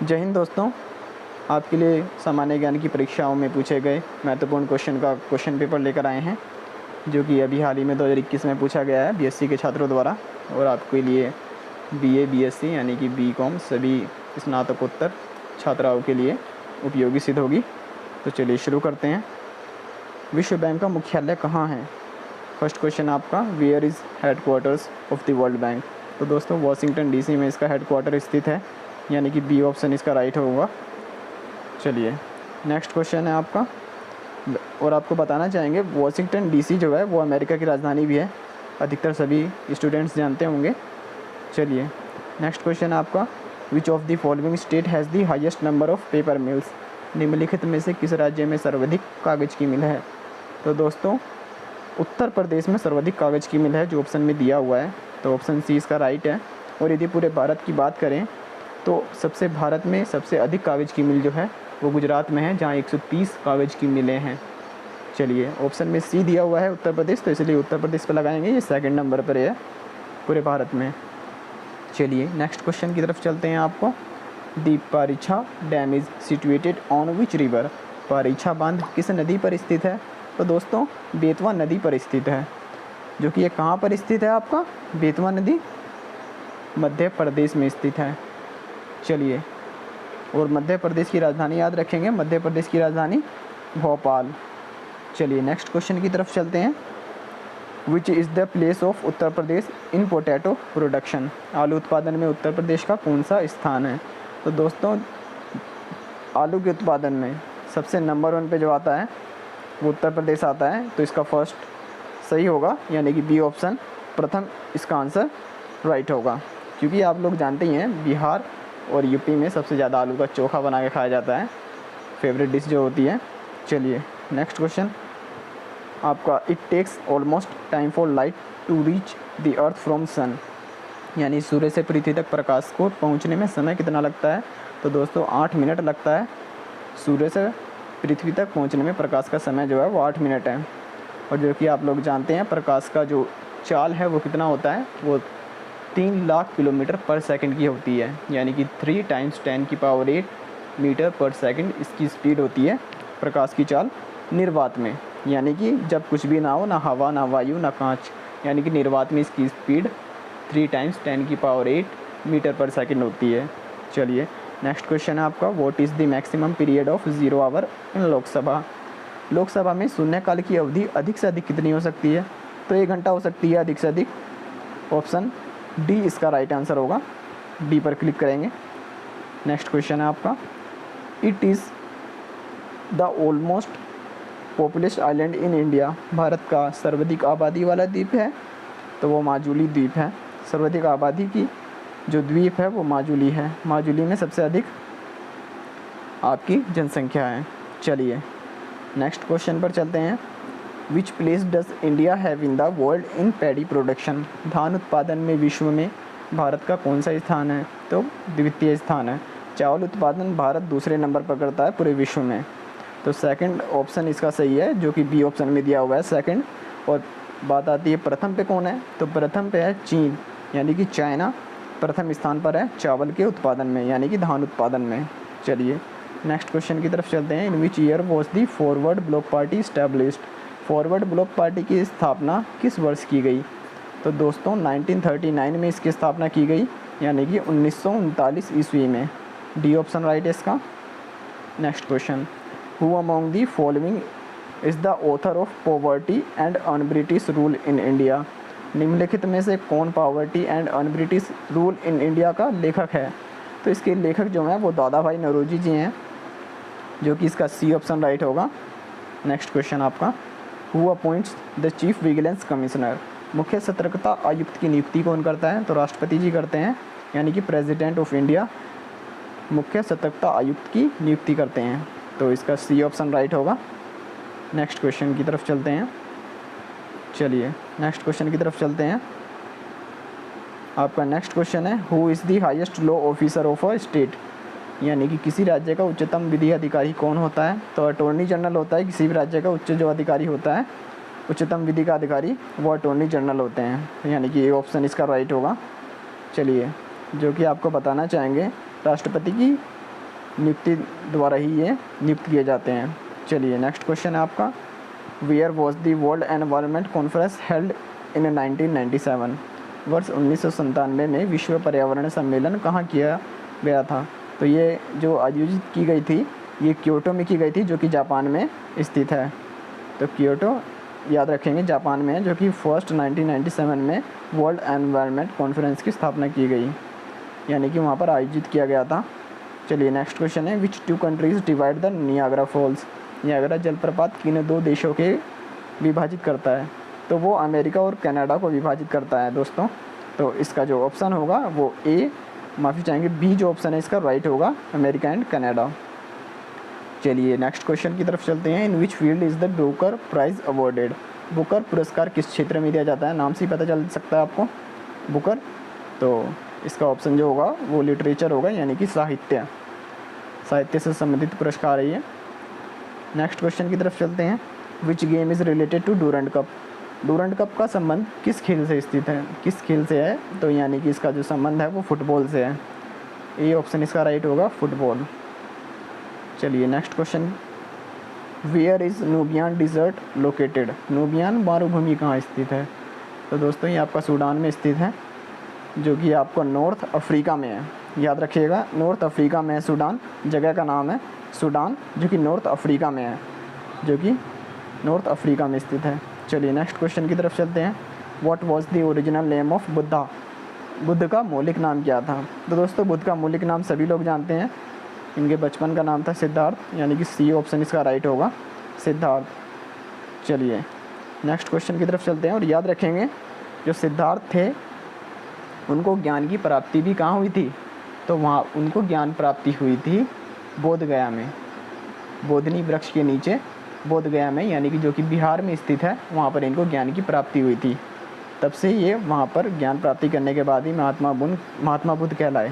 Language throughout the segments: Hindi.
जय हिंद दोस्तों। आपके लिए सामान्य ज्ञान की परीक्षाओं में पूछे गए महत्वपूर्ण क्वेश्चन का क्वेश्चन पेपर लेकर आए हैं, जो कि अभी हाल ही में 2021 में पूछा गया है बीएससी के छात्रों द्वारा, और आपके लिए बीए बीएससी यानी कि बीकॉम सभी स्नातकोत्तर छात्राओं के लिए उपयोगी सिद्ध होगी। तो चलिए शुरू करते हैं। विश्व बैंक का मुख्यालय कहाँ है? फर्स्ट क्वेश्चन आपका, where is headquarters of the world bank? तो दोस्तों वाशिंगटन डीसी में इसका हेडक्वार्टर स्थित है, यानी कि बी ऑप्शन इसका राइट होगा। चलिए नेक्स्ट क्वेश्चन है आपका, और आपको बताना चाहेंगे वाशिंगटन डीसी जो है वो अमेरिका की राजधानी भी है, अधिकतर सभी स्टूडेंट्स जानते होंगे। चलिए नेक्स्ट क्वेश्चन है आपका, which of the following state has the highest number of paper mills? निम्नलिखित में से किस राज्य में सर्वाधिक कागज़ की मिल है? तो दोस्तों उत्तर प्रदेश में सर्वाधिक कागज़ की मिल है, जो ऑप्शन में दिया हुआ है, तो ऑप्शन सी इसका राइट है। और यदि पूरे भारत की बात करें तो भारत में सबसे अधिक कागज़ की मिल जो है वो गुजरात में है, जहाँ 130 कागज़ की मिलें हैं। चलिए ऑप्शन में सी दिया हुआ है उत्तर प्रदेश, तो इसलिए उत्तर प्रदेश पर लगाएंगे, ये सेकंड नंबर पर है पूरे भारत में। चलिए नेक्स्ट क्वेश्चन की तरफ चलते हैं। आपको the Parichha dam is situated on which river? Parichha बांध किस नदी पर स्थित है? तो दोस्तों बेतवा नदी पर स्थित है, जो कि ये कहाँ पर स्थित है आपका? बेतवा नदी मध्य प्रदेश में स्थित है। चलिए, और मध्य प्रदेश की राजधानी याद रखेंगे, मध्य प्रदेश की राजधानी भोपाल। चलिए नेक्स्ट क्वेश्चन की तरफ चलते हैं। Which is the place of Uttar Pradesh in potato production? आलू उत्पादन में उत्तर प्रदेश का कौन सा स्थान है? तो दोस्तों आलू के उत्पादन में सबसे नंबर 1 पे जो आता है वो उत्तर प्रदेश आता है, तो इसका फर्स्ट सही होगा, यानी कि बी ऑप्शन प्रथम इसका आंसर राइट होगा। क्योंकि आप लोग जानते ही हैं बिहार और यूपी में सबसे ज़्यादा आलू का चोखा बना के खाया जाता है, फेवरेट डिश जो होती है। चलिए नेक्स्ट क्वेश्चन आपका, it takes almost time for light to reach the earth from sun? यानी सूर्य से पृथ्वी तक प्रकाश को पहुंचने में समय कितना लगता है? तो दोस्तों 8 मिनट लगता है। सूर्य से पृथ्वी तक पहुंचने में प्रकाश का समय जो है वो 8 मिनट है। और जो कि आप लोग जानते हैं प्रकाश का जो चाल है वो कितना होता है, वो 3 लाख किलोमीटर पर सेकंड की होती है, यानी कि 3 × 10⁸ मीटर पर सेकंड इसकी स्पीड होती है प्रकाश की चाल निर्वात में। यानी कि जब कुछ भी ना हो, ना हवा ना वायु ना कांच, यानी कि निर्वात में इसकी स्पीड 3 × 10⁸ मीटर पर सेकंड होती है। चलिए नेक्स्ट क्वेश्चन है आपका, what is the maximum period of 0 hour in Lok Sabha? Lok Sabha में शून्यकाल की अवधि अधिक से अधिक कितनी हो सकती है? तो 1 घंटा हो सकती है अधिक से अधिक। ऑप्शन डी इसका राइट आंसर होगा, डी पर क्लिक करेंगे। नेक्स्ट क्वेश्चन है आपका, it is the almost populace island in India? Bharat का सर्वाधिक आबादी वाला द्वीप है, तो वो माजुली द्वीप है। सर्वाधिक आबादी की जो द्वीप है वो माजुली है, माजुली में सबसे अधिक आपकी जनसंख्या है। चलिए नेक्स्ट क्वेश्चन पर चलते हैं। Which place does India have in the world in paddy production? धान उत्पादन में विश्व में भारत का कौन सा स्थान है? तो द्वितीय स्थान है। चावल उत्पादन भारत दूसरे नंबर पर करता है पूरे विश्व में, तो सेकंड ऑप्शन इसका सही है, जो कि बी ऑप्शन में दिया हुआ है सेकंड। और बात आती है प्रथम पे कौन है, तो प्रथम पे है चीन, यानी कि चाइना प्रथम स्थान पर है चावल के उत्पादन में, यानी कि धान उत्पादन में। चलिए नेक्स्ट क्वेश्चन की तरफ चलते हैं। In which year was the Forward Bloc party established? Forward Bloc party की स्थापना किस वर्ष की गई? तो दोस्तों 1939 में इसकी स्थापना की गई, यानी कि 1939 ईस्वी में। डी ऑप्शन राइट है इसका। Next question, who among the following is the author of poverty and un British rule in India? निम्नलिखित में से कौन poverty and un British rule in India का लेखक है? तो इसके लेखक जो हैं वो दादा भाई नौरोजी जी हैं, जो कि इसका सी ऑप्शन राइट होगा। नेक्स्ट क्वेश्चन आपका, who appoints the chief vigilance commissioner? मुख्य सतर्कता आयुक्त की नियुक्ति कौन करता है? तो राष्ट्रपति जी करते हैं, यानी कि प्रेसिडेंट ऑफ इंडिया मुख्य सतर्कता आयुक्त की नियुक्ति करते हैं, तो इसका सी ऑप्शन राइट होगा। नेक्स्ट क्वेश्चन की तरफ चलते हैं। चलिए नेक्स्ट क्वेश्चन की तरफ चलते हैं। आपका नेक्स्ट क्वेश्चन है, who is the highest law officer of a state? यानी कि किसी राज्य का उच्चतम विधि अधिकारी कौन होता है? तो अटॉर्नी जनरल होता है। किसी भी राज्य का उच्च जो अधिकारी होता है, उच्चतम विधि का अधिकारी, वो अटॉर्नी जनरल होते हैं, यानी कि ये ऑप्शन इसका राइट होगा। चलिए जो कि आपको बताना चाहेंगे, राष्ट्रपति की नियुक्ति द्वारा ही ये नियुक्त किए जाते हैं। चलिए नेक्स्ट क्वेश्चन है आपका, where was the world environment conference held in 1997? वर्ष 1997 में विश्व पर्यावरण सम्मेलन कहाँ किया गया था? तो ये जो आयोजित की गई थी ये क्योटो में की गई थी, जो कि जापान में स्थित है। तो क्योटो याद रखेंगे जापान में है, जो कि फर्स्ट 1997 में वर्ल्ड एनवायरनमेंट कॉन्फ्रेंस की स्थापना की गई, यानी कि वहाँ पर आयोजित किया गया था। चलिए नेक्स्ट क्वेश्चन है, which two countries divide the Niagara Falls? Niagara जलप्रपात किन दो देशों के विभाजित करता है? तो वो अमेरिका और कनाडा को विभाजित करता है दोस्तों। तो इसका जो ऑप्शन होगा वो ए, माफ़ी चाहेंगे बी जो ऑप्शन है इसका राइट होगा, अमेरिका एंड कनाडा। चलिए नेक्स्ट क्वेश्चन की तरफ चलते हैं, in which field is the Booker prize awarded? Booker पुरस्कार किस क्षेत्र में दिया जाता है? नाम से ही पता चल सकता है आपको बुकर। तो इसका ऑप्शन जो होगा वो लिटरेचर होगा, यानी कि साहित्य से संबंधित पुरस्कार है ये। नेक्स्ट क्वेश्चन की तरफ चलते हैं, which game is related to Durand Cup? Durand Cup का संबंध किस खेल से स्थित है, किस खेल से है? तो यानी कि इसका जो संबंध है वो फुटबॉल से है, ए ऑप्शन इसका राइट होगा, फुटबॉल। चलिए next question, where is Nubian desert located? Nubian मारूभूमि कहाँ स्थित है? तो दोस्तों ये आपका सूडान में स्थित है, जो कि आपको नॉर्थ अफ्रीका में है, याद रखिएगा नॉर्थ अफ्रीका में है सूडान, जगह का नाम है सूडान, जो कि नॉर्थ अफ्रीका में है, जो कि नॉर्थ अफ्रीका में स्थित है। चलिए नेक्स्ट क्वेश्चन की तरफ चलते हैं, what was the original name of Buddha? Buddha का मौलिक नाम क्या था? तो दोस्तों बुद्ध का मौलिक नाम सभी लोग जानते हैं, इनके बचपन का नाम था सिद्धार्थ, यानी कि सी ऑप्शन इसका राइट होगा, सिद्धार्थ। चलिए नेक्स्ट क्वेश्चन की तरफ चलते हैं, और याद रखेंगे जो सिद्धार्थ थे उनको ज्ञान की प्राप्ति भी कहाँ हुई थी? तो वहाँ उनको ज्ञान प्राप्ति हुई थी बोध गया में, बोधनी वृक्ष के नीचे बोध गया में, यानी कि जो कि बिहार में स्थित है, वहाँ पर इनको ज्ञान की प्राप्ति हुई थी। तब से ये वहाँ पर ज्ञान प्राप्ति करने के बाद ही महात्मा बुद्ध कहलाए।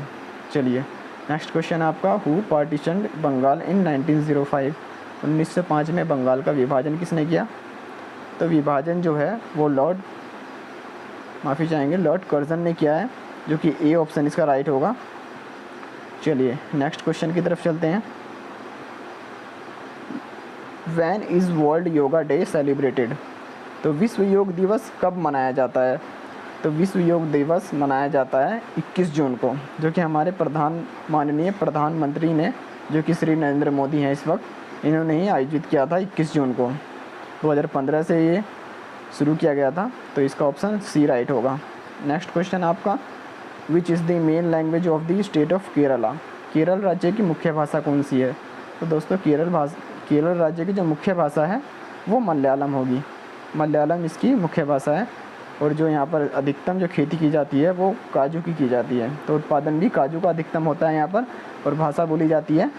चलिए नेक्स्ट क्वेश्चन आपका, हु पार्टीशन्ड बंगाल इन 1905? 1905 में बंगाल का विभाजन किसने किया? तो विभाजन जो है वो लॉर्ड कर्जन ने किया है, जो कि ए ऑप्शन इसका राइट होगा। चलिए नेक्स्ट क्वेश्चन की तरफ चलते हैं, when is world yoga day celebrated? तो विश्व योग दिवस कब मनाया जाता है? तो विश्व योग दिवस मनाया जाता है 21 जून को, जो कि हमारे माननीय प्रधानमंत्री ने, जो कि श्री नरेंद्र मोदी हैं इस वक्त, इन्होंने ही आयोजित किया था 21 जून को। 2015 से ये शुरू किया गया था, तो इसका ऑप्शन सी राइट होगा। नेक्स्ट क्वेश्चन आपका, which is the main language of the state of Kerala? Kerala राज्य की मुख्य भाषा कौन सी है? तो दोस्तों केरल राज्य की जो मुख्य भाषा है वो मलयालम होगी, मलयालम इसकी मुख्य भाषा है। और जो यहाँ पर अधिकतम जो खेती की जाती है वो काजू की जाती है, तो उत्पादन भी काजू का अधिकतम होता है यहाँ पर, और भाषा बोली जाती है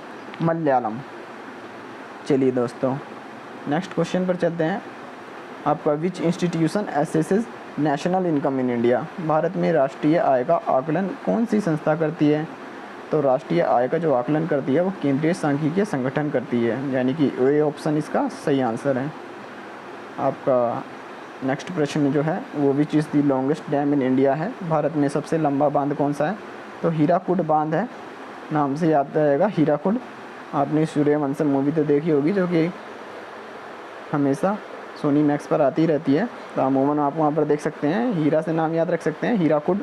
मलयालम। चलिए दोस्तों नेक्स्ट क्वेश्चन पर चलते हैं आपका, which institution assesses national income in India? Bharat में राष्ट्रीय आय का आकलन कौन सी संस्था करती है? तो राष्ट्रीय आय का जो आकलन करती है वो केंद्रीय सांख्यिकीय संगठन करती है, यानी कि ए ऑप्शन इसका सही आंसर है। आपका नेक्स्ट प्रश्न जो है वो which is the longest dam in India है? भारत में सबसे लंबा बांध कौन सा है? तो हीराकुड बांध है, नाम से याद रहेगा हीराकुड। आपने सूर्यवंशम मूवी तो देखी होगी, जो कि हमेशा सोनी मैक्स पर आती रहती है, तो अमूमन आप वहाँ पर देख सकते हैं, हीरा से नाम याद रख सकते हैं, हीराकुड।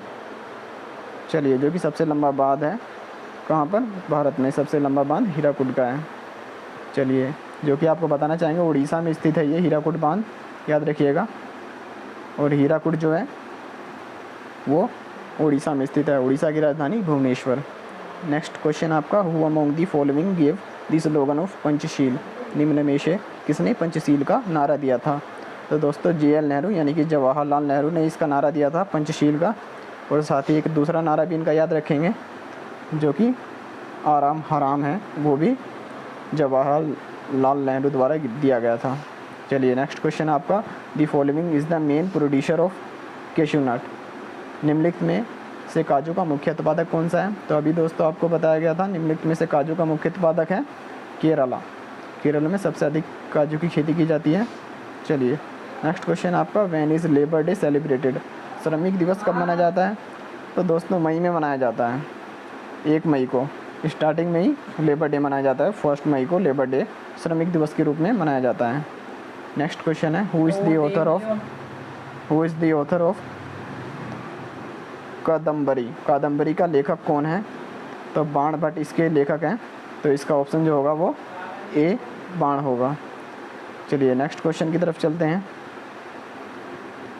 चलिए जो कि सबसे लंबा बांध है कहाँ पर? भारत में सबसे लंबा बांध हीराकुड का है। चलिए जो कि आपको बताना चाहेंगे उड़ीसा में स्थित है ये हीराकुड बांध, याद रखिएगा। और हीराकुड जो है वो उड़ीसा में स्थित है, उड़ीसा की राजधानी भुवनेश्वर। नेक्स्ट क्वेश्चन आपका, who among the following give the slogan of Panchsheel? निम्न में से किसने पंचशील का नारा दिया था? तो दोस्तों JL नेहरू, यानी कि जवाहरलाल नेहरू ने इसका नारा दिया था पंचशील का। और साथ ही एक दूसरा नारा भी इनका याद रखेंगे, जो कि आराम हराम है, वो भी जवाहरलाल नेहरू द्वारा दिया गया था। चलिए नेक्स्ट क्वेश्चन आपका, the following is the main producer of cashew nut? निम्नलिखित में से काजू का मुख्य उत्पादक कौन सा है? तो अभी दोस्तों आपको बताया गया था, निम्नलिखित में से काजू का मुख्य उत्पादक है केरला। केरल में सबसे अधिक काजू की खेती की जाती है। चलिए नेक्स्ट क्वेश्चन आपका, when is labour day celebrated? श्रमिक दिवस कब मनाया जाता है? तो दोस्तों मई में मनाया जाता है, 1 मई को। स्टार्टिंग में ही लेबर डे मनाया जाता है, 1 मई को लेबर डे श्रमिक दिवस के रूप में मनाया जाता है। नेक्स्ट क्वेश्चन है who is the author of Kadambari. Kadambari का लेखक कौन है? तो बाण भट्ट इसके लेखक हैं, तो इसका ऑप्शन जो होगा वो ए बाण होगा। चलिए नेक्स्ट क्वेश्चन की तरफ चलते हैं।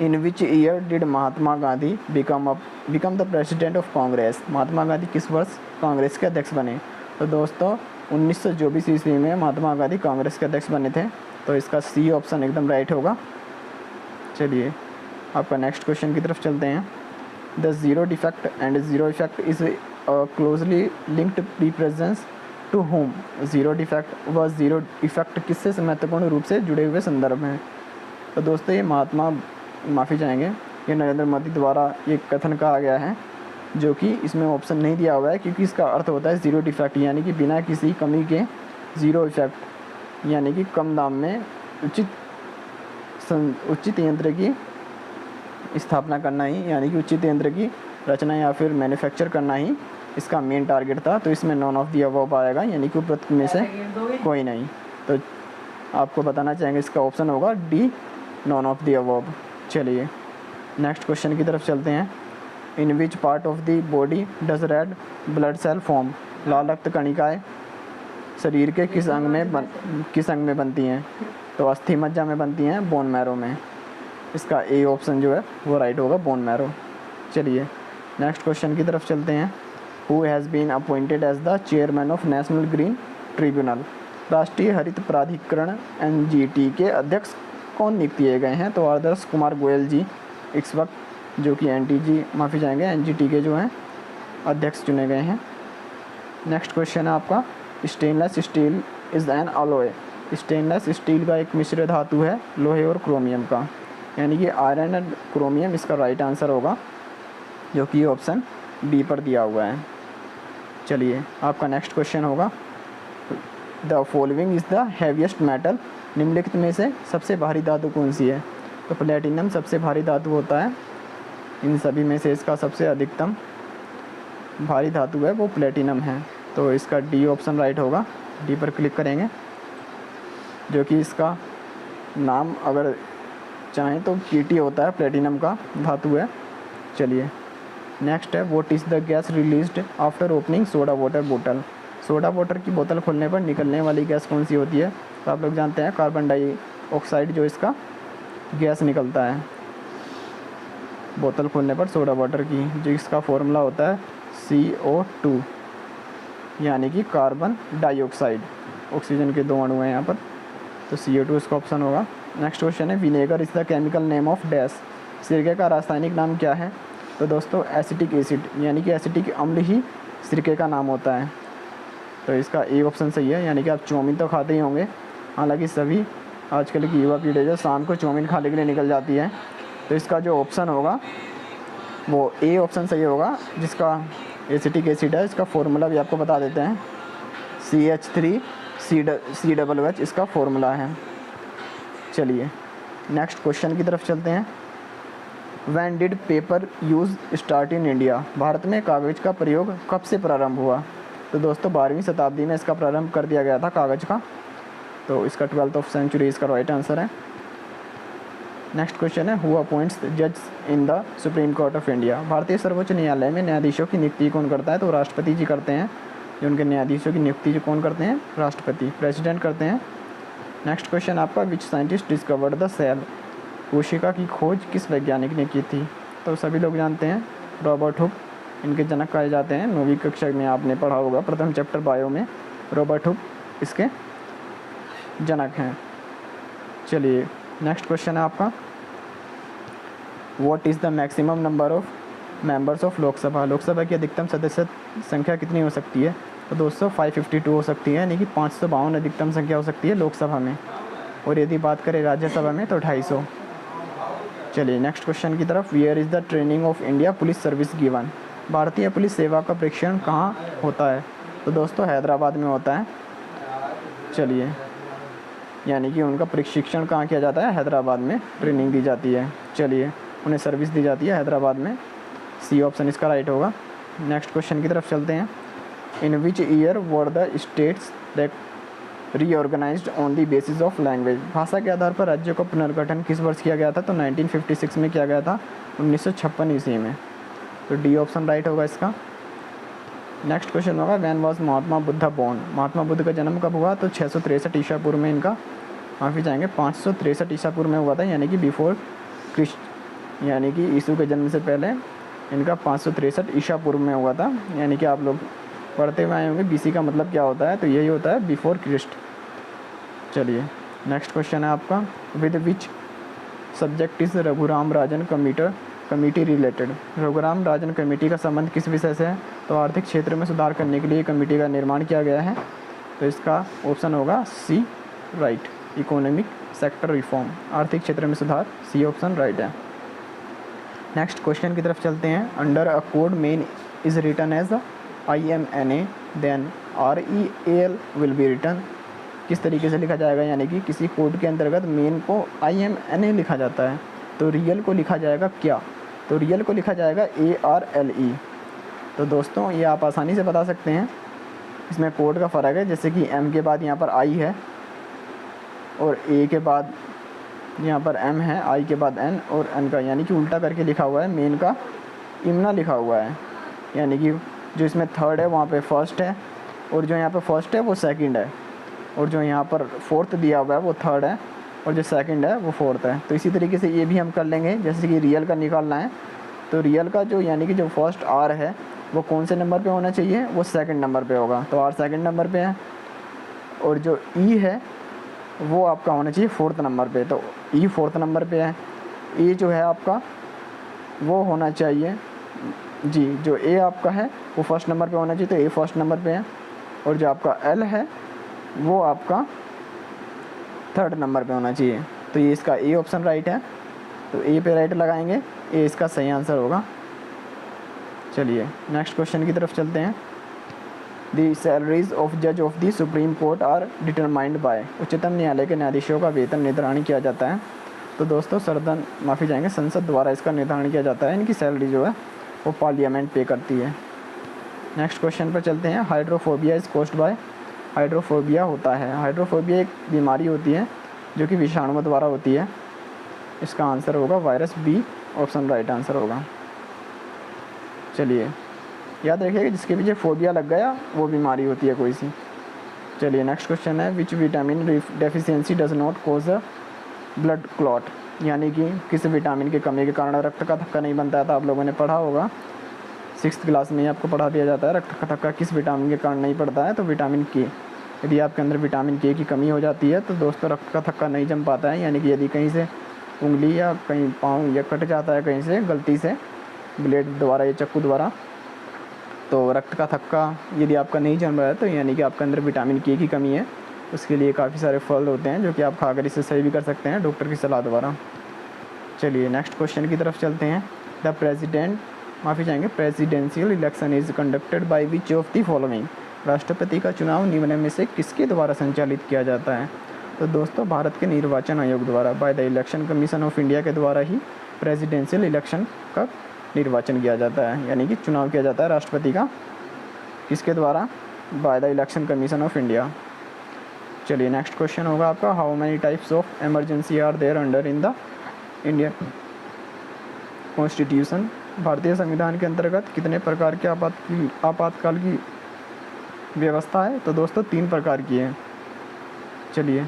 In which year did Mahatma Gandhi become the president of Congress. Mahatma Gandhi किस वर्ष कांग्रेस के अध्यक्ष बने? तो दोस्तों 1924 ईस्वी में महात्मा गांधी कांग्रेस के अध्यक्ष बने थे, तो इसका सी ऑप्शन एकदम राइट होगा। चलिए आपका नेक्स्ट क्वेश्चन की तरफ चलते हैं। The zero defect and zero effect is closely linked represents to home. Zero defect व ज़ीरो इफेक्ट किससे महत्वपूर्ण रूप से जुड़े हुए संदर्भ हैं? तो दोस्तों ये माफ़ी चाहेंगे, ये नरेंद्र मोदी द्वारा ये कथन कहा गया है, जो कि इसमें ऑप्शन नहीं दिया हुआ है, क्योंकि इसका अर्थ होता है ज़ीरो डिफेक्ट, यानी कि बिना किसी कमी के ज़ीरो इफेक्ट, यानी कि कम दाम में उचित यंत्र की स्थापना करना ही, यानी कि उचित यंत्र की रचना या फिर मैन्युफैक्चर करना ही इसका मेन टारगेट था। तो इसमें नॉन ऑफ द अबव आएगा, यानी कि उपरोक्त में से कोई नहीं। तो आपको बताना चाहेंगे इसका ऑप्शन होगा D, none of the above. चलिए नेक्स्ट क्वेश्चन की तरफ चलते हैं। In which part of the body does red blood cell form. लाल रक्त कणिकाएँ शरीर के किस अंग में बनती हैं? तो अस्थि मज्जा में बनती हैं, बोन मैरो में। इसका ए ऑप्शन जो है वो राइट होगा, बोन मैरो। चलिए नेक्स्ट क्वेश्चन की तरफ चलते हैं। Who has been appointed as the chairman of National Green Tribunal. राष्ट्रीय हरित प्राधिकरण NGT के अध्यक्ष कौन नियुक्त किए गए हैं? तो आदर्श कुमार गोयल जी इस वक्त, जो कि NGT के जो हैं अध्यक्ष चुने गए हैं। नेक्स्ट क्वेश्चन है आपका stainless steel is an alloy. Stainless steel का एक मिश्र धातु है लोहे और क्रोमियम का, यानी कि आयरन एंड क्रोमियम इसका राइट आंसर होगा, जो कि ऑप्शन बी पर दिया हुआ है। चलिए आपका नेक्स्ट क्वेश्चन होगा the following is the heaviest metal. निम्नलिखित में से सबसे भारी धातु कौन सी है? तो प्लेटिनम सबसे भारी धातु होता है। इन सभी में से इसका सबसे अधिकतम भारी धातु है वो प्लेटिनम है, तो इसका डी ऑप्शन राइट होगा। डी पर क्लिक करेंगे, जो कि इसका नाम अगर चाहें तो PT होता है, प्लेटिनम का धातु है। चलिए नेक्स्ट है what is the gas released after opening soda water बोतल। सोडा वाटर की बोतल खोलने पर निकलने वाली गैस कौन सी होती है? तो आप लोग जानते हैं कार्बन डाइऑक्साइड जो इसका गैस निकलता है बोतल खोलने पर सोडा वाटर की, जो इसका फॉर्मूला होता है CO2, यानी कि कार्बन डाइऑक्साइड। ऑक्सीजन के 2 अणु हैं यहाँ पर, तो CO2 इसका ऑप्शन होगा। नेक्स्ट क्वेश्चन है vinegar is the chemical name of dash. सिरके का रासायनिक नाम क्या है? तो दोस्तों एसिटिक एसिड, यानी कि एसिटिक अम्ल ही सिरके का नाम होता है, तो इसका ए ऑप्शन सही है। यानी कि आप चाउमीन तो खाते ही होंगे, हालांकि सभी आजकल की युवा पीढ़ी जो शाम को चाउमीन खाने के लिए निकल जाती है, तो इसका जो ऑप्शन होगा वो ए ऑप्शन सही होगा, जिसका एसिटिक एसिड है। इसका फॉर्मूला भी आपको बता देते हैं, CH3COOH इसका फॉर्मूला है। चलिए नेक्स्ट क्वेश्चन की तरफ चलते हैं। When did paper use start in India. Bharat में कागज़ का प्रयोग कब से प्रारंभ हुआ? तो दोस्तों 12वीं शताब्दी में इसका प्रारंभ कर दिया गया था कागज़ का, तो इसका 12th ऑफ सेंचुरी इसका राइट आंसर है। नेक्स्ट क्वेश्चन है हु अपॉइंट्स जज in the Supreme court of India. भारतीय सर्वोच्च न्यायालय में न्यायाधीशों की नियुक्ति कौन करता है? तो राष्ट्रपति जी करते हैं। जो उनके न्यायाधीशों की नियुक्ति जो कौन करते हैं? राष्ट्रपति, प्रेसिडेंट करते हैं। नेक्स्ट क्वेश्चन आपका which scientist discovered the cell. कोशिका की खोज किस वैज्ञानिक ने की थी? तो सभी लोग जानते हैं रॉबर्ट हुक इनके जनक कहे जाते हैं। 9वीं कक्षा में आपने पढ़ा होगा, प्रथम चैप्टर बायो में रॉबर्ट हुक इसके जनक हैं। चलिए नेक्स्ट क्वेश्चन है आपका what is the maximum number of members of Lok Sabha. Lok Sabha की अधिकतम सदस्य संख्या कितनी हो सकती है? तो दोस्तों 552 हो सकती है, यानी कि 552 अधिकतम संख्या हो सकती है लोकसभा में, और यदि बात करें राज्यसभा में तो 250। चलिए नेक्स्ट क्वेश्चन की तरफ। Where is the training of India Police Service given. भारतीय पुलिस सेवा का प्रशिक्षण कहाँ होता है? तो दोस्तों हैदराबाद में होता है। चलिए यानी कि उनका प्रशिक्षण कहाँ किया जाता है? हैदराबाद में ट्रेनिंग दी जाती है। चलिए उन्हें सर्विस दी जाती है हैदराबाद में। सी ऑप्शन इसका राइट होगा। नेक्स्ट क्वेश्चन की तरफ चलते हैं। In which year were the states reorganised on the basis of language. भाषा के आधार पर राज्यों का पुनर्गठन किस वर्ष किया गया था? तो 1956 में किया गया था, 1956 ईस्वी में। तो डी ऑप्शन राइट होगा इसका। नेक्स्ट क्वेश्चन होगा when was Mahatma Buddha born. Mahatma Buddha का जन्म कब हुआ? तो 663 ईसा पूर्व में इनका, माफ़ी चाहेंगे 563 ईसा पूर्व में हुआ था, यानी कि बिफोर क्रिस्ट, यानी कि यीशु के जन्म से पहले इनका 563 ईसा पूर्व में हुआ था। यानी कि आप लोग पढ़ते हुए आए होंगे बीसी का मतलब क्या होता है, तो यही होता है बिफोर क्रिस्ट। चलिए नेक्स्ट क्वेश्चन है आपका with which subject is Raghuram Rajan committee related. Raghuram Rajan committee का संबंध किस विषय से है? तो आर्थिक क्षेत्र में सुधार करने के लिए कमेटी का निर्माण किया गया है। तो इसका ऑप्शन होगा C right, economic sector reform, आर्थिक क्षेत्र में सुधार, सी ऑप्शन राइट है। नेक्स्ट क्वेश्चन की तरफ चलते हैं। Under a code main is written as IMNA then REAL will be written. किस तरीके से लिखा जाएगा? यानी कि किसी कोड के अंतर्गत मेन को IMNA लिखा जाता है, तो रियल को लिखा जाएगा क्या? तो रियल को लिखा जाएगा ARLE। तो दोस्तों ये आप आसानी से बता सकते हैं, इसमें कोड का फ़र्क है। जैसे कि M के बाद यहाँ पर I है और A के बाद यहाँ पर M है, I के बाद N और N का, यानी कि उल्टा करके लिखा हुआ है। मेन का इमना लिखा हुआ है, यानी कि जो इसमें थर्ड है वहाँ पे फर्स्ट है, और जो यहाँ पे फर्स्ट है वो सेकंड है, और जो यहाँ पर फोर्थ दिया हुआ है वो थर्ड है, और जो सेकंड है वो फोर्थ है। तो इसी तरीके से ये भी हम कर लेंगे। जैसे कि रियल का निकालना है, तो रियल का जो यानी कि जो फर्स्ट R है वो कौन से नंबर पे होना चाहिए? वो सेकंड नंबर पे होगा, तो R सेकंड नंबर पे है। और जो E है वो आपका होना चाहिए फोर्थ नंबर पे, तो E फोर्थ नंबर पे है। E जो है आपका वो होना चाहिए जी, जो A आपका है वो फर्स्ट नंबर पे होना चाहिए, तो A फर्स्ट नंबर पे है। और जो आपका L है वो आपका थर्ड नंबर पे होना चाहिए, तो ये इसका A ऑप्शन राइट है। तो A पे राइट लगाएंगे, A इसका सही आंसर होगा। चलिए नेक्स्ट क्वेश्चन की तरफ चलते हैं। दी सैलरीज ऑफ जज of the Supreme Court are determined by. उच्चतम न्यायालय के न्यायाधीशों का वेतन निर्धारण किया जाता है। तो दोस्तों संसद द्वारा इसका निर्धारण किया जाता है। इनकी सैलरी जो है वो पार्लियामेंट पे करती है। नेक्स्ट क्वेश्चन पर चलते हैं। Hydrophobia is caused by. Hydrophobia होता है, हाइड्रोफोबिया एक बीमारी होती है जो कि विषाणुओं द्वारा होती है। इसका आंसर होगा virus, B option right answer होगा। चलिए याद रखिएगा, जिसके पीछे फोबिया लग गया वो बीमारी होती है कोई सी। चलिए नेक्स्ट क्वेश्चन है which vitamin deficiency does not cause a blood clot. यानी कि किस विटामिन की कमी के कारण रक्त का थक्का नहीं बनता था। आप लोगों ने पढ़ा होगा, 6th क्लास में ही आपको पढ़ा दिया जाता है रक्त का थक्का किस विटामिन के कारण नहीं पड़ता है, तो विटामिन के। यदि आपके अंदर विटामिन के की कमी हो जाती है तो दोस्तों रक्त का थक्का नहीं जम पाता है। यानी कि यदि कहीं से उंगली या कहीं पाँव या कट जाता है कहीं से गलती से ब्लेड द्वारा या चाकू द्वारा, तो रक्त का थक्का यदि आपका नहीं जम रहा है तो यानी कि आपके अंदर विटामिन के की कमी है। उसके लिए काफ़ी सारे फल होते हैं जो कि आप खाकर इसे सही भी कर सकते हैं डॉक्टर की सलाह द्वारा। चलिए नेक्स्ट क्वेश्चन की तरफ चलते हैं। The presidential election is conducted by which of the following. राष्ट्रपति का चुनाव निम्न में से किसके द्वारा संचालित किया जाता है? तो दोस्तों भारत के निर्वाचन आयोग द्वारा, by the Election Commission of India के द्वारा ही प्रेसिडेंशियल इलेक्शन का निर्वाचन किया जाता है, यानी कि चुनाव किया जाता है राष्ट्रपति का। किसके द्वारा? By the Election Commission of India. चलिए नेक्स्ट क्वेश्चन होगा आपका how many types of emergency are there under in the Indian constitution. भारतीय संविधान के अंतर्गत कितने प्रकार के आपातकाल की व्यवस्था है? तो दोस्तों 3 प्रकार की है। चलिए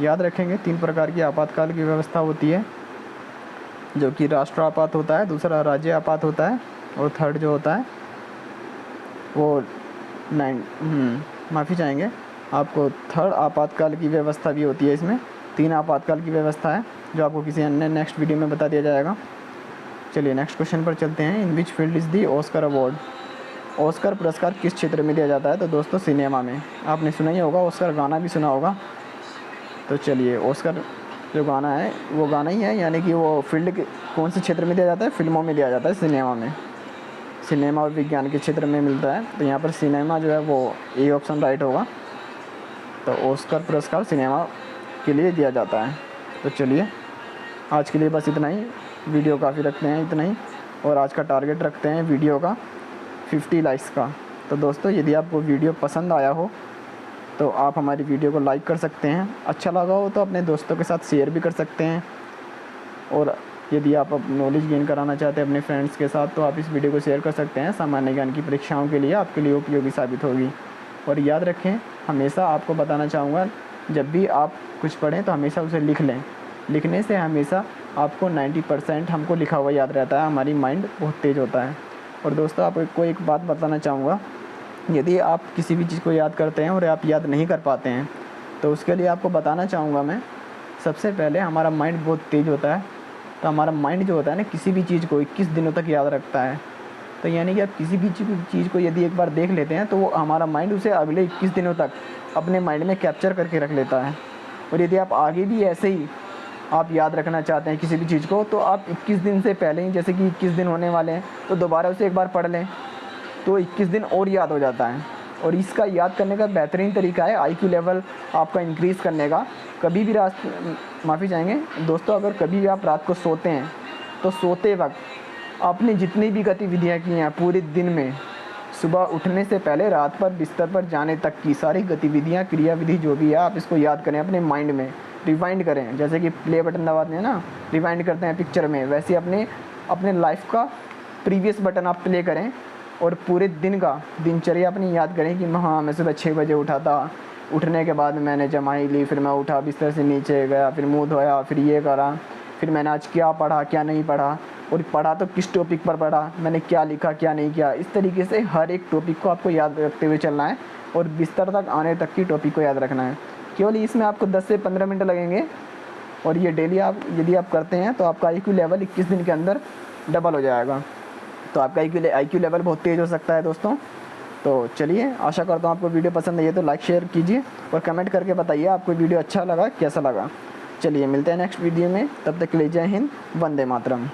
याद रखेंगे, 3 प्रकार की आपातकाल की व्यवस्था होती है, जो कि राष्ट्र आपात होता है, दूसरा राज्य आपात होता है, और थर्ड जो होता है वो माफ़ी चाहेंगे आपको थर्ड आपातकाल की व्यवस्था भी होती है। इसमें 3 आपातकाल की व्यवस्था है जो आपको किसी अन्य नेक्स्ट वीडियो में बता दिया जाएगा। चलिए नेक्स्ट क्वेश्चन पर चलते हैं। In which field is the Oscar award. Oscar पुरस्कार किस क्षेत्र में दिया जाता है? तो दोस्तों सिनेमा में। आपने सुना ही होगा, ऑस्कर गाना भी सुना होगा। तो चलिए ऑस्कर जो गाना है वो गाना ही है, यानी कि वो फील्ड कौन से क्षेत्र में दिया जाता है? फिल्मों में दिया जाता है, सिनेमा में। सिनेमा और विज्ञान के क्षेत्र में मिलता है, तो यहाँ पर सिनेमा जो है वो ए ऑप्शन राइट होगा। तो ऑस्कर पुरस्कार सिनेमा के लिए दिया जाता है। तो चलिए आज के लिए बस इतना ही, वीडियो काफ़ी रखते हैं इतना ही, और आज का टारगेट रखते हैं वीडियो का 50 लाइक्स का। तो दोस्तों यदि आपको वीडियो पसंद आया हो तो आप हमारी वीडियो को लाइक कर सकते हैं, अच्छा लगा हो तो अपने दोस्तों के साथ शेयर भी कर सकते हैं। और यदि आप नॉलेज गेन कराना चाहते हैं अपने फ्रेंड्स के साथ तो आप इस वीडियो को शेयर कर सकते हैं। सामान्य ज्ञान की परीक्षाओं के लिए आपके लिए उपयोगी साबित होगी। और याद रखें, हमेशा आपको बताना चाहूँगा, जब भी आप कुछ पढ़ें तो हमेशा उसे लिख लें। लिखने से हमेशा आपको 90% हमको लिखा हुआ याद रहता है, हमारी माइंड बहुत तेज़ होता है। और दोस्तों आपको एक बात बताना चाहूँगा, यदि आप किसी भी चीज़ को याद करते हैं और आप याद नहीं कर पाते हैं तो उसके लिए आपको बताना चाहूँगा मैं, सबसे पहले हमारा माइंड बहुत तेज़ होता है। तो हमारा माइंड जो होता है ना, किसी भी चीज़ को 21 दिनों तक याद रखता है। तो यानी कि आप किसी भी चीज़ को यदि एक बार देख लेते हैं तो वो हमारा माइंड उसे अगले 21 दिनों तक अपने माइंड में कैप्चर करके रख लेता है। और यदि आप आगे भी ऐसे ही आप याद रखना चाहते हैं किसी भी चीज़ को तो आप 21 दिन से पहले ही, जैसे कि 21 दिन होने वाले हैं तो दोबारा उसे एक बार पढ़ लें तो 21 दिन और याद हो जाता है। और इसका याद करने का बेहतरीन तरीका है IQ लेवल आपका इंक्रीज़ करने का। कभी भी माफ़ी चाहेंगे दोस्तों, अगर कभी भी आप रात को सोते हैं तो सोते वक्त आपने जितनी भी गतिविधियाँ की हैं पूरे दिन में, सुबह उठने से पहले रात पर बिस्तर पर जाने तक की सारी गतिविधियाँ, क्रियाविधि जो भी है, आप इसको याद करें, अपने माइंड में रिवाइंड करें। जैसे कि प्ले बटन दबाते हैं ना, रिवाइंड करते हैं पिक्चर में, वैसे अपने लाइफ का प्रीवियस बटन आप प्ले करें और पूरे दिन का दिनचर्या अपनी याद करें कि हाँ मैं सुबह 6 बजे उठा था, उठने के बाद मैंने जमाई ली, फिर मैं उठा, बिस्तर से नीचे गया, फिर मुँह धोया, फिर ये करा, फिर मैंने आज क्या पढ़ा क्या नहीं पढ़ा, और पढ़ा तो किस टॉपिक पर पढ़ा, मैंने क्या लिखा क्या नहीं किया। इस तरीके से हर एक टॉपिक को आपको याद रखते हुए चलना है और बिस्तर तक आने तक की टॉपिक को याद रखना है। केवल इसमें आपको 10 से 15 मिनट लगेंगे और ये डेली यदि आप करते हैं तो आपका IQ लेवल 21 दिन के अंदर डबल हो जाएगा। तो आपका IQ लेवल बहुत तेज़ हो सकता है दोस्तों। तो चलिए, आशा करता हूँ आपको वीडियो पसंद आई है तो लाइक शेयर कीजिए और कमेंट करके बताइए आपको वीडियो अच्छा लगा कैसा लगा। चलिए मिलते हैं नेक्स्ट वीडियो में, तब तक के लिए जय हिंद, वंदे मातरम।